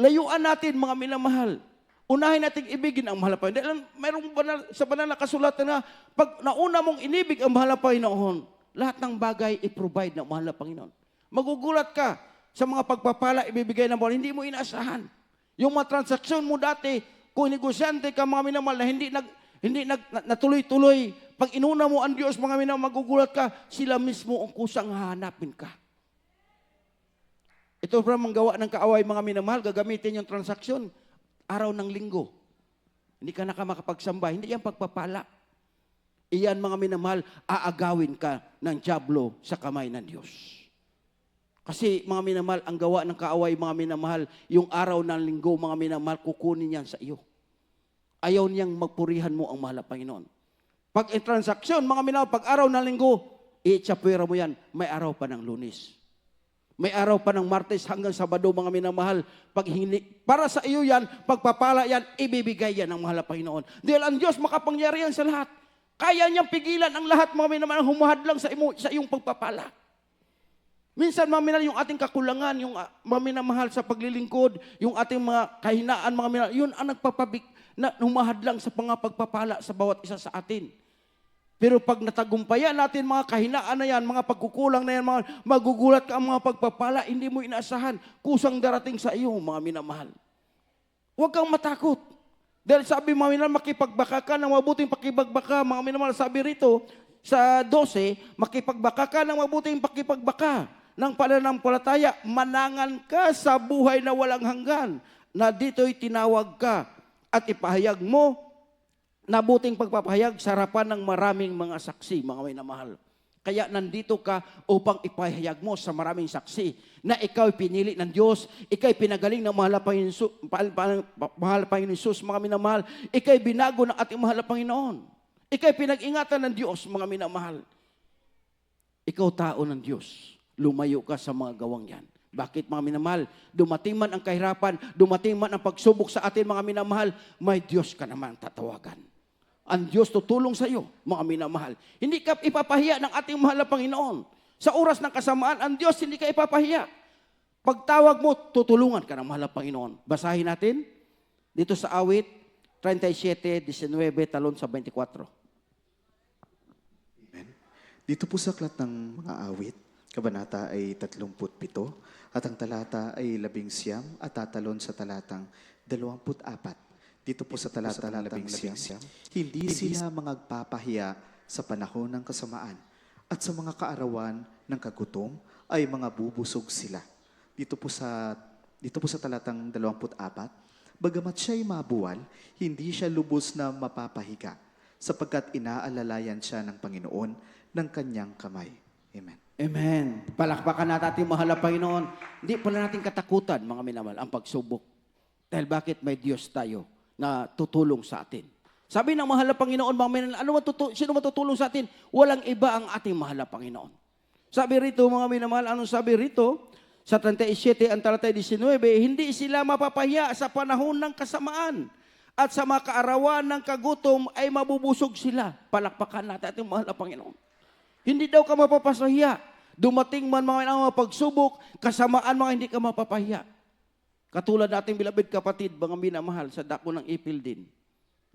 Layuan natin, mga minamahal. Unahin natin ibigin ang mahal na Panginoon. Dahil mayroong sa banal na kasulatan na pag nauna mong inibig ang mahal na Panginoon, lahat ng bagay i-provide ng mahal na Panginoon. Magugulat ka sa mga pagpapala ibibigay ng Panginoon, hindi mo inaasahan. Yung mga transaksyon mo dati, kung negosyante ka, mga minamahal, na hindi natuloy-tuloy, pag inuna mo ang Diyos, mga minamahal, magugulat ka, sila mismo ang kusang hahanapin ka. Ito pa manggawa ng kaaway, mga minamahal, gagamitin yung transaksyon, araw ng linggo. Hindi ka makakapagsamba, hindi yan pagpapala. Iyan, mga minamahal, aagawin ka ng dyablo sa kamay ng Diyos. Kasi mga minamahal, ang gawa ng kaaway, mga minamahal, yung araw ng linggo, mga minamahal, kukunin yan sa iyo. Ayaw niyang magpurihan mo ang mahal na Panginoon. Pag transaksyon, mga minamahal, pag araw ng linggo, i-tsapwera mo yan, may araw pa ng Lunes. May araw pa ng Martes hanggang Sabado, mga minamahal. Para sa iyo yan, pagpapala yan, ibibigay yan ng mahal na Panginoon. Dahil ang Diyos makapangyarihan sa lahat. Kaya niyang pigilan ang lahat, mga minamahal, humahadlang sa iyong pagpapala. Minsan, mga minamahal, yung ating kakulangan, yung mga minamahal sa paglilingkod, yung ating mga kahinaan, mga minamahal, yun ang na humahadlang sa pagpapala sa bawat isa sa atin. Pero pag natagumpayan natin mga kahinaan na yan, mga pagkukulang na yan, magugulat ka ang mga pagpapala, hindi mo inaasahan, kusang darating sa iyo, mga minamahal. Huwag kang matakot. Dahil sabi, mga minamahal, makipagbaka ka ng mabuting pakipagbaka, mga minamahal, sabi rito, sa 12, makipagbaka ka ng mabuting pakipagbaka ng pananampalataya, manangan ka sa buhay na walang hanggan, na dito'y tinawag ka at ipahayag mo na buting pagpapahayag sa harapan ng maraming mga saksi, mga minamahal. Kaya nandito ka upang ipahayag mo sa maraming saksi na ikaw pinili ng Diyos, ikaw pinagaling ng mahal na Panginoon Jesus, mga minamahal, ikaw binago ng ating mahal na Panginoon. Ika'y pinag-ingatan ng Diyos, mga minamahal. Ikaw tao ng Diyos. Lumayo ka sa mga gawang yan. Bakit, mga minamahal? Dumating man ang kahirapan, dumating man ang pagsubok sa atin, mga minamahal, may Diyos ka naman tatawagan. Ang Diyos tutulong sa iyo, mga minamahal. Hindi ka ipapahiya ng ating mahal na Panginoon. Sa oras ng kasamaan, ang Diyos hindi ka ipapahiya. Pagtawag mo, tutulungan ka ng mahal na Panginoon. Basahin natin dito sa awit 37:19 talon sa 24. Amen. Dito po sa aklat ng mga awit, kabanata ay 37 at ang talata ay 11 at tatalon sa talatang 24. Dito po sa talatang 11, hindi sila magpapahiya sa panahon ng kasamaan at sa mga kaarawan ng kagutom ay mga bubusog sila. Dito po sa talatang 24, bagamat siya'y mabuwal, hindi siya lubos na mapapahiga sapagkat inaalalayan siya ng Panginoon ng kanyang kamay. Amen. Amen. Palakpakan natin ating mahal na Panginoon. Hindi pala natin katakutan, mga minamahal, ang pagsubok. Dahil bakit may Diyos tayo na tutulong sa atin. Sabi ng mahal na Panginoon, mga minamahal, sino matutulong sa atin? Walang iba ang ating mahal na Panginoon. Sabi rito, mga minamahal, anong sabi rito? Sa 37, ang talata 19, hindi sila mapapahiya sa panahon ng kasamaan at sa mga kaarawan ng kagutom ay mabubusog sila. Palakpakan natin ating mahal na Panginoon. Hindi daw ka mapapasahiya. Dumating man mga pagsubok, kasamaan mga hindi ka mapapahiya. Katulad nating bilabid kapatid, mga minamahal, sa dako ng ipil din.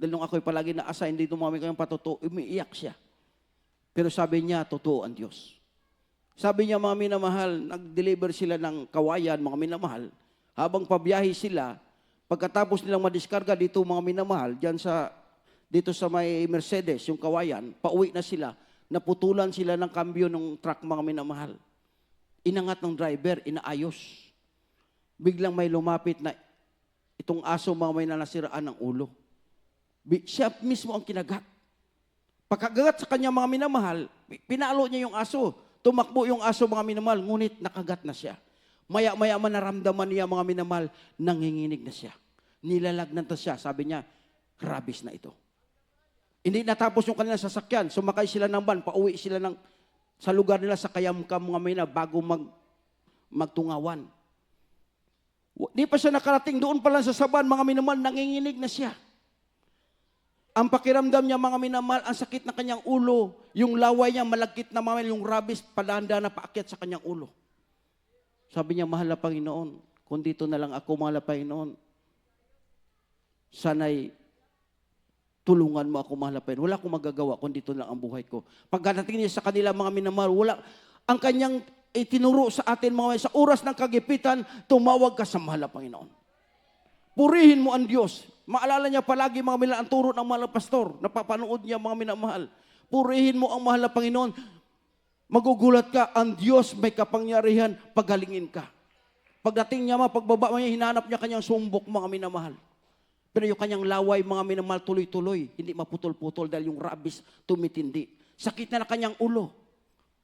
Dahil nung ako'y palagi na-assign dito mga kayong patuto, umiiyak siya. Pero sabi niya, totoo ang Diyos. Sabi niya, mga minamahal, nag-deliver sila ng kawayan, mga minamahal. Habang pabiyahe sila, pagkatapos nilang madiskarga dito, mga minamahal, dito sa may Mercedes, yung kawayan, pauwi na sila. Naputulan sila ng kambyo ng truck, mga minamahal. Inangat ng driver, inaayos. Biglang may lumapit na itong aso, mga may nanasiraan ng ulo. Siya mismo ang kinagat. Pagkagat sa kanya, mga minamahal, pinalo niya yung aso. Tumakbo yung aso, mga minamahal, ngunit nakagat na siya. Maya-maya man naramdaman niya, mga minamahal, nanginginig na siya. Nilalagnan na siya. Sabi niya, rabies na ito. Hindi natapos yung kanilang sasakyan. Sumakay sila ng van, pauwi sila sa lugar nila sa Kayamkam, mga mina, bago magtungawan. Di pa siya nakarating, doon pa lang sa saban, mga minamahal, nanginginig na siya. Ang pakiramdam niya, mga minamahal, ang sakit na kanyang ulo, yung laway niya, malagkit na mamel, yung rabies, palanda na paakyat sa kanyang ulo. Sabi niya, mahal na Panginoon, kung dito na lang ako, mahal na Panginoon, sana'y tulungan mo ako, mahal na Panginoon. Wala akong magagawa kung dito lang ang buhay ko. Pagdating niya sa kanila, mga minamahal, ang kanyang itinuro sa atin, mga sa oras ng kagipitan, tumawag ka sa mahal na Panginoon. Purihin mo ang Diyos. Maalala niya palagi, mga minamahal, ang turo ng mahal na pastor. Napapanood niya, mga minamahal. Purihin mo ang mahal na Panginoon. Magugulat ka, ang Diyos may kapangyarihan, pagalingin ka. Pagdating niya, pagbaba niya, hinanap niya kanyang sumbok, mga minamahal. Pero yung kanyang laway, mga minamahal, tuloy-tuloy. Hindi maputol-putol dahil yung rabies tumitindi. Sakit na kanyang ulo.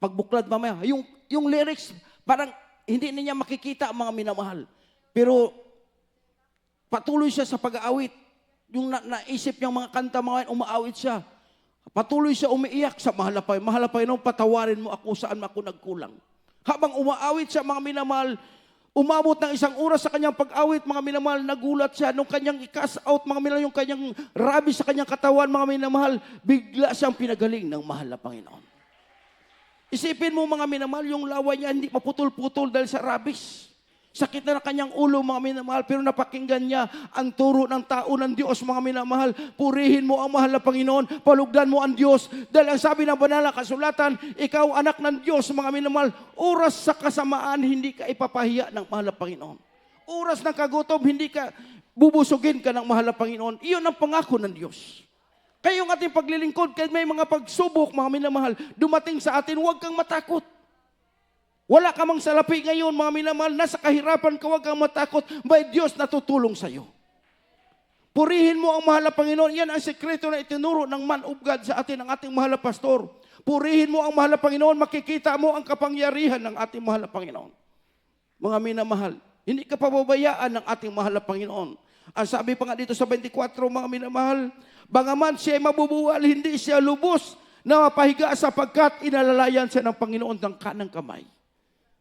Pagbuklad mamaya, yung lyrics, parang hindi niya makikita, mga minamahal. Pero patuloy siya sa pag-aawit. Yung naisip niyang mga kanta, mga umaawit siya. Patuloy siya umiiyak sa mahal na Panginoon. Mahal na Panginoon, patawarin mo ako saan ako nagkulang. Habang umaawit siya, mga minamahal, umabot ng 1 oras sa kanyang pag-awit, mga minamahal, nagulat siya. Nung kanyang i-cast out, mga minamahal, yung kanyang rabi sa kanyang katawan, mga minamahal, bigla siyang pinagaling ng mahal na Panginoon. Isipin mo, mga minamahal, yung laway niya hindi paputol-putol dahil sa rabis. Sakit na kanyang ulo, mga minamahal, pero napakinggan niya ang turo ng tao ng Diyos, mga minamahal. Purihin mo ang mahal na Panginoon, palugdan mo ang Diyos. Dahil ang sabi ng banal na kasulatan, ikaw anak ng Diyos, mga minamahal, oras sa kasamaan, hindi ka ipapahiya ng mahal na Panginoon. Oras ng kagutom, hindi ka bubusugin ka ng mahal na Panginoon. Iyon ang pangako ng Diyos. Kaya yung ating paglilingkod, kahit may mga pagsubok, mga minamahal, dumating sa atin, huwag kang matakot. Wala ka mang salapi ngayon, mga minamahal, nasa kahirapan ka, huwag kang matakot. May Diyos na tutulong sa iyo. Purihin mo ang mahal na Panginoon. Yan ang sekreto na itinuro ng man of God sa atin, ng ating mahal na pastor. Purihin mo ang mahal na Panginoon, makikita mo ang kapangyarihan ng ating mahal na Panginoon. Mga minamahal, hindi ka pababayaan ng ating mahal na Panginoon. Ang sabi pa nga dito sa 24, mga minamahal, bangaman siya ay mabubuwal, hindi siya lubos na mapahiga sapagkat inalalayan siya ng Panginoon ng kanang kamay.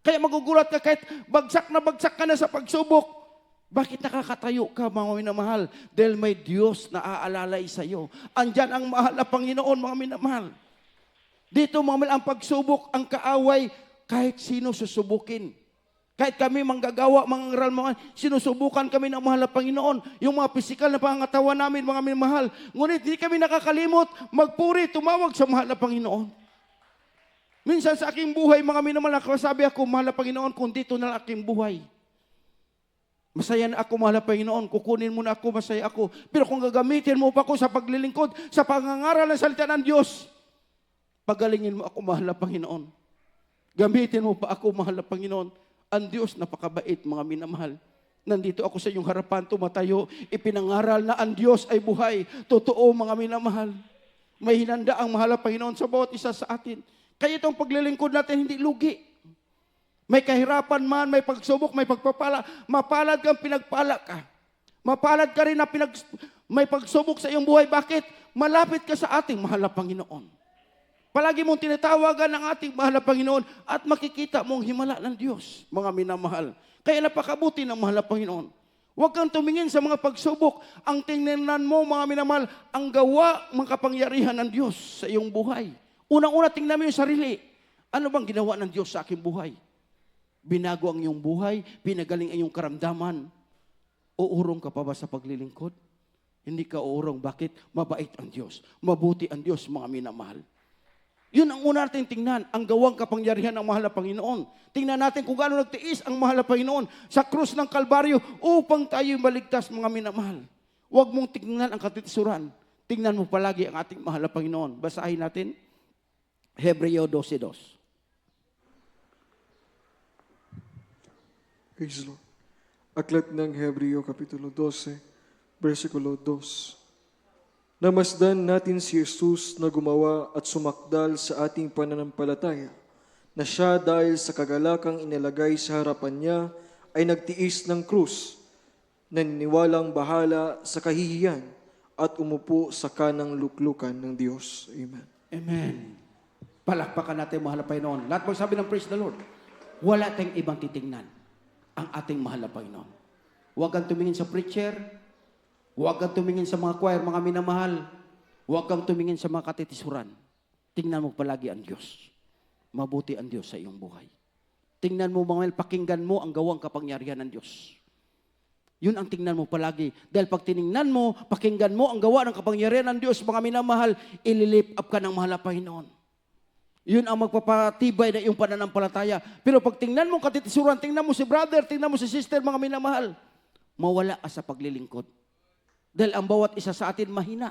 Kaya magugulat ka kahit bagsak ka na sa pagsubok. Bakit nakakatayo ka, mga minamahal? Dahil may Diyos na aalalay sa iyo. Andyan ang mahal na Panginoon, mga minamahal. Dito, mga minamahal, ang pagsubok, ang kaaway, kahit sino susubukin. Kahit kami manggagawa, mangangaral, sinusubukan kami ng mahal na Panginoon. Yung mga pisikal na pangangatawan namin, mga minamahal. Ngunit hindi kami nakakalimot, magpuri, tumawag sa mahal na Panginoon. Minsan sa aking buhay, mga minamahal, sabi ako, mahal na Panginoon, kung dito na aking buhay. Masaya na ako, mahal na Panginoon, kukunin mo na ako, masaya ako. Pero kung gagamitin mo pa ako sa paglilingkod, sa pangangaral ng salita ng Diyos, pagalingin mo ako, mahal na Panginoon. Gamitin mo pa ako, mahal na Panginoon. Ang Diyos, napakabait, mga minamahal. Nandito ako sa iyong harapan, tumatayo, ipinangaral na ang Diyos ay buhay. Totoo, mga minamahal. May hinanda ang mahal na Panginoon sa bawat isa sa atin. Kaya itong paglilingkod natin, hindi lugi. May kahirapan man, may pagsubok, may pagpapala. Mapalad kang pinagpala ka. Mapalad ka rin na may pagsubok sa iyong buhay. Bakit? Malapit ka sa ating mahal na Panginoon. Palagi mong tinatawagan ng ating mahal na Panginoon at makikita mong himala ng Diyos, mga minamahal. Kaya napakabuti ng mahal na Panginoon. Huwag kang tumingin sa mga pagsubok. Ang tingnan mo, mga minamahal, ang gawa, mga kapangyarihan ng Diyos sa iyong buhay. Unang-una, tingnan mo yung sarili. Ano bang ginawa ng Diyos sa aking buhay? Binago ang iyong buhay, pinagaling ang iyong karamdaman. Uurong ka pa ba sa paglilingkod? Hindi ka uurong. Bakit? Mabait ang Diyos. Mabuti ang Diyos, mga minamahal. Yun ang una natin tingnan, ang gawang kapangyarihan ng mahal na Panginoon. Tingnan natin kung gaano nagtiis ang mahal na Panginoon sa krus ng Kalbaryo upang tayo maligtas, mga minamahal. Huwag mong tingnan ang katitisuran. Tingnan mo palagi ang ating mahal na Panginoon. Basahin natin, Hebreo 12:2. Praise Lord. Aklat ng Hebreo, Kapitulo 12, versikulo 2. Namasdan natin si Jesus na gumawa at sumakdal sa ating pananampalataya, na siya dahil sa kagalakang inilagay sa harapan niya ay nagtiis ng krus, naniniwalang bahala sa kahihiyan at umupo sa kanang luklukan ng Diyos. Amen. Amen. Palakpakan natin, mahal na Panginoon. Lahat magsabi ng praise the Lord. Wala tayong ibang titingnan ang ating mahal na Panginoon. Huwag kang tumingin sa preacher. Huwag kang tumingin sa mga choir, mga minamahal. Huwag kang tumingin sa mga katitisuran. Tingnan mo palagi ang Diyos. Mabuti ang Diyos sa iyong buhay. Tingnan mo, mga pakinggan mo ang gawang kapangyarihan ng Diyos. Yun ang tingnan mo palagi. Dahil pag tiningnan mo, pakinggan mo ang gawa ng kapangyarihan ng Diyos, mga minamahal, ililip up ka ng mahal na Panginoon. Yun ang magpapatibay na iyong pananampalataya. Pero pag tingnan mo katitisuran, tingnan mo si brother, tingnan mo si sister, mga minamahal, mawala ka sa paglilingkod. Dahil ang bawat isa sa atin mahina.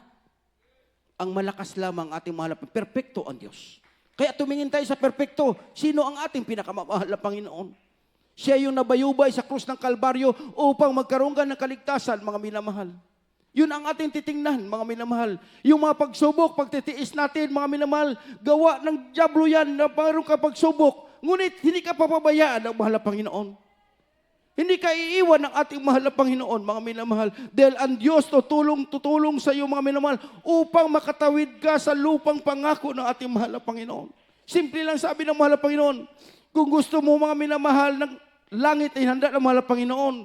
Ang malakas lamang ating mahal na perpekto ang Diyos. Kaya tumingin tayo sa perpekto. Sino ang ating pinakamamahal na Panginoon? Siya yung nabayubay sa krus ng Kalbaryo upang magkaroon ka ng kaligtasan, mga minamahal. Yun ang ating titingnan, mga minamahal. Yung mga pagsubok, pagtitiis natin, mga minamahal, gawa ng dyablo yan na mayroon ka pagsubok. Ngunit hindi ka papabayaan ng mahal na Panginoon. Hindi ka iiwan ng ating mahal na Panginoon, mga minamahal. Dahil ang Diyos tutulong sa iyo, mga minamahal, upang makatawid ka sa lupang pangako ng ating mahal na Panginoon. Simple lang sabi ng mahal na Panginoon, kung gusto mo, mga minamahal, ng langit ay handa ng mahal na Panginoon.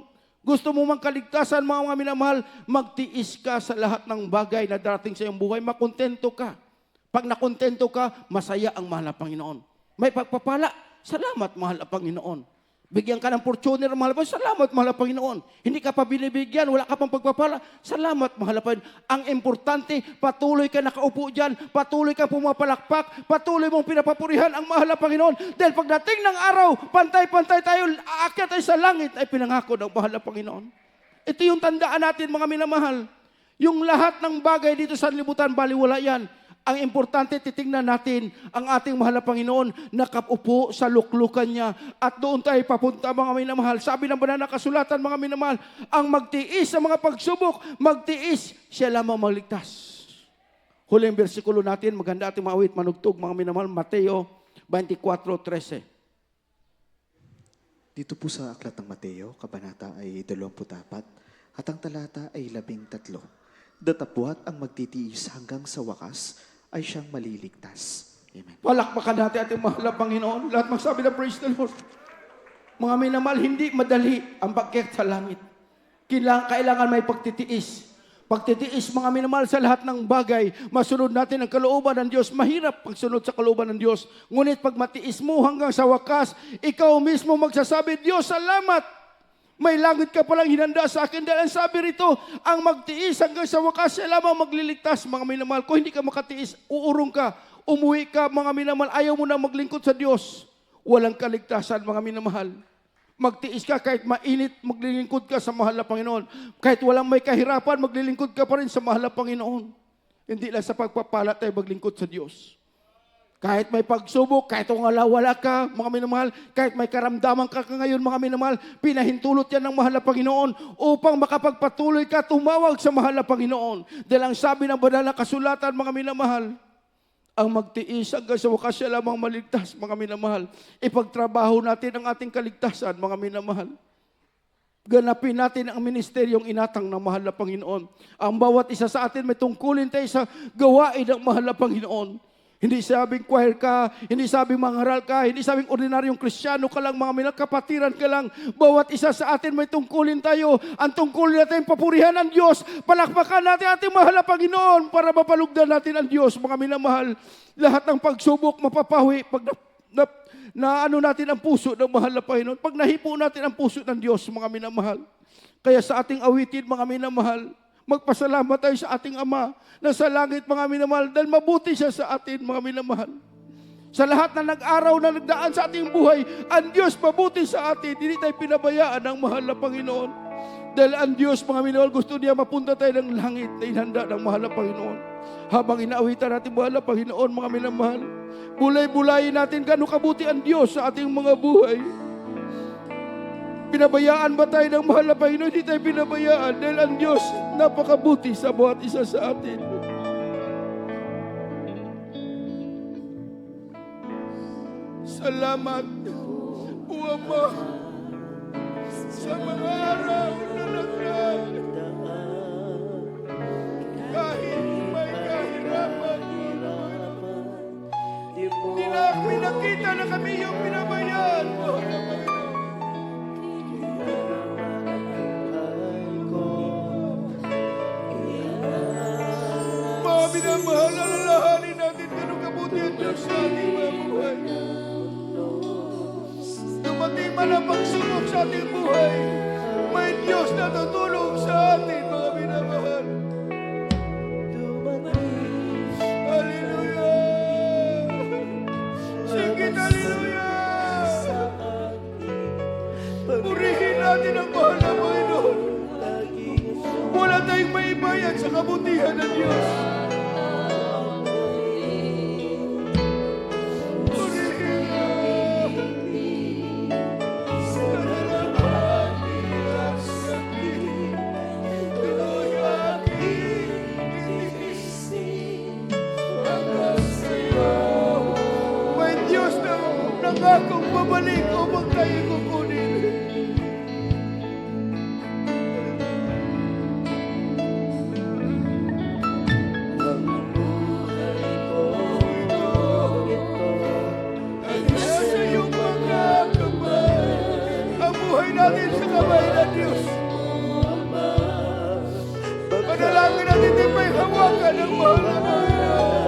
Gusto mo mang kaligtasan, mga minamahal, magtiis ka sa lahat ng bagay na darating sa iyong buhay, makontento ka. Pag nakontento ka, masaya ang mahal na Panginoon. May pagpapala, salamat, mahal na Panginoon. Bigyan ka ng Fortuner, mahal na Panginoon. Salamat, mahal na Panginoon. Hindi ka pa binibigyan, wala ka pang pagpapala. Salamat, mahal na Panginoon. Ang importante, patuloy ka nakaupo dyan, patuloy ka pumapalakpak, patuloy mong pinapapurihan ang mahal na Panginoon. Dahil pagdating ng araw, pantay-pantay tayo, aakyat tayo sa langit, ay pinangako ng mahal na Panginoon. Ito yung tandaan natin, mga minamahal. Yung lahat ng bagay dito sa libutan, baliwala yan. Ang importante, titingnan natin ang ating mahal na Panginoon nakaupo sa luklukan niya at doon tayo papunta, mga minamahal. Sabi ng banal na kasulatan, mga minamahal, ang magtiis sa mga pagsubok, magtiis, siya lamang maligtas. Huling bersikulo natin, maganda ating maawit, manugtog, mga minamahal, Mateo 24:13. Dito po sa Aklat ng Mateo, Kabanata ay 24, At ang talata ay 13. Datapwat ang magtitiis hanggang sa wakas ay siyang maliligtas. Amen. Palakpakan natin ating mahal na Panginoon. Lahat magsabi na praise the Lord. Mga minamahal, hindi madali ang pagkit sa langit. Kailangan may pagtitiis. Pagtitiis, mga minamahal, sa lahat ng bagay, masunod natin ang kalooban ng Diyos. Mahirap pagsunod sa kalooban ng Diyos. Ngunit pag matiis mo hanggang sa wakas, ikaw mismo magsasabi, Diyos, salamat! May langit ka palang hinanda sa akin. Dahil ang sabi rito, ang magtiis hanggang sa wakas, siya lamang magliligtas, mga minamahal. Kung hindi ka makatiis, uurong ka, umuwi ka, mga minamahal, ayaw mo na maglingkod sa Diyos. Walang kaligtasan, mga minamahal. Magtiis ka kahit mainit, maglilingkod ka sa mahal na Panginoon. Kahit walang may kahirapan, maglilingkod ka pa rin sa mahal na Panginoon. Hindi lang sa pagpapala tayo maglingkod sa Diyos. Kahit may pagsubok, kahit wala ka, mga minamahal, kahit may karamdaman ka ngayon, mga minamahal, pinahintulot yan ng mahal na Panginoon upang makapagpatuloy ka, tumawag sa mahal na Panginoon. Dahil ang sabi ng banal na kasulatan, mga minamahal, ang magtiis hanggang sa wakas siya lamang maligtas, mga minamahal. Ipagtrabaho natin ang ating kaligtasan, mga minamahal. Ganapin natin ang ministeryong inatang ng mahal na Panginoon. Ang bawat isa sa atin may tungkulin tayo sa gawain ng mahal na Panginoon. Hindi sabing choir ka, hindi sabing mangaral ka, hindi sabing ordinaryong Kristiyano ka lang, mga minamahal, kapatiran ka lang. Bawat isa sa atin may tungkulin tayo. Ang tungkulin natin, papurihan ang Diyos. Palakpakan natin ating mahal na Panginoon para mapalugdan natin ang Diyos, mga minamahal. Lahat ng pagsubok mapapawi pag ano natin ang puso ng mahal na Panginoon. Pag nahipo natin ang puso ng Diyos, mga minamahal. Kaya sa ating awitin, mga minamahal, magpasalamat tayo sa ating Ama na sa langit, mga minamahal, dahil mabuti siya sa atin, mga minamahal. Sa lahat na nag-araw na nagdaan sa ating buhay, ang Diyos mabuti sa atin. Hindi tayo pinabayaan ng mahal na Panginoon. Dahil ang Diyos, mga minamahal, gusto niya mapunta tayo ng langit na inhanda ng mahal na Panginoon. Habang inaawitan natin mahal na Panginoon, mga minamahal, bulay-bulayin natin gano'ng kabuti ang Diyos sa ating mga buhay. Pinabayaan ba tayo ng mahal na Panginoon? Hindi tayo pinabayaan dahil ang Diyos napakabuti sa bawat isa sa atin. Salamat, O Ama, sa mga araw na nagraan. Kahit may kahirapan, hindi na pinakita na kami yung pinabayaan mo. Mga minamahal, alalahanin natin ganun kabuti ang Diyos sa ating mga buhay. Dumating man ang pagsubok sa ating buhay, may Diyos na tutulong sa atin, mga minamahal. Hallelujah! Singit, hallelujah! Purihin natin ang mahal na Panginoon. Wala tayong maibayan sa kabutihan ng Diyos. May Diyos na nangakong babalik upang tayo kukunin. Nasa iyong mga kamay, ang buhay natin sa kamay ng Diyos. Panalangin natin din may hawakan ng mahal na Panginoon.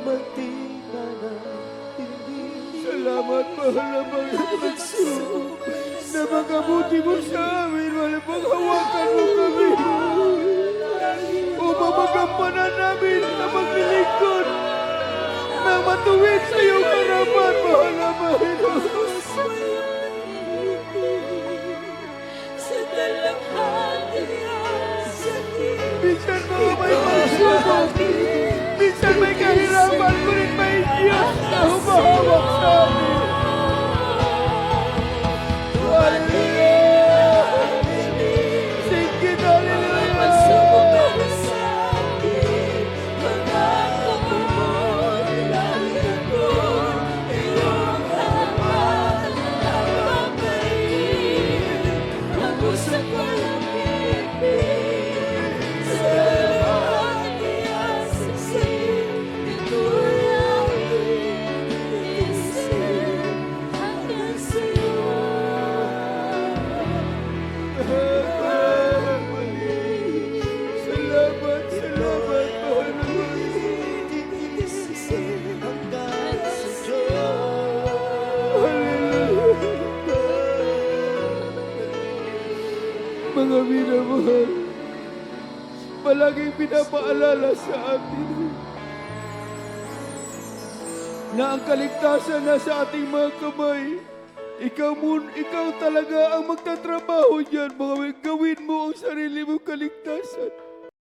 mantika na hindi. Salamat, mahal na mga Panginoon, na magabuti mo sa amin, walang hawakan mo kami. Upang magampanan namin na maglilingkod, na matuwid sa iyong harapan, mahal na Panginoon. Sa dalanghating sakit. Minsan mga may pagsubok, minsan may kahirapan, ngunit may Diyos na humahawak sa amin. Hallelujah! Sing it, hallelujah! Pagsubok para sa akin, pangako mo, lalagyan ko, iyong harapan, napapain, ang usap ko ng pipig, sa dalawang sakit, ito'y aking isip, hanggang sa'yo. Salamat, salamat, mahal na mga minamahal, palaging pinapaalala sa atin na ang kaligtasan na sa ating mga kamay. Ikaw talaga ang magtatrabaho dyan, mga gawin mo ang sarili mong kaligtasan.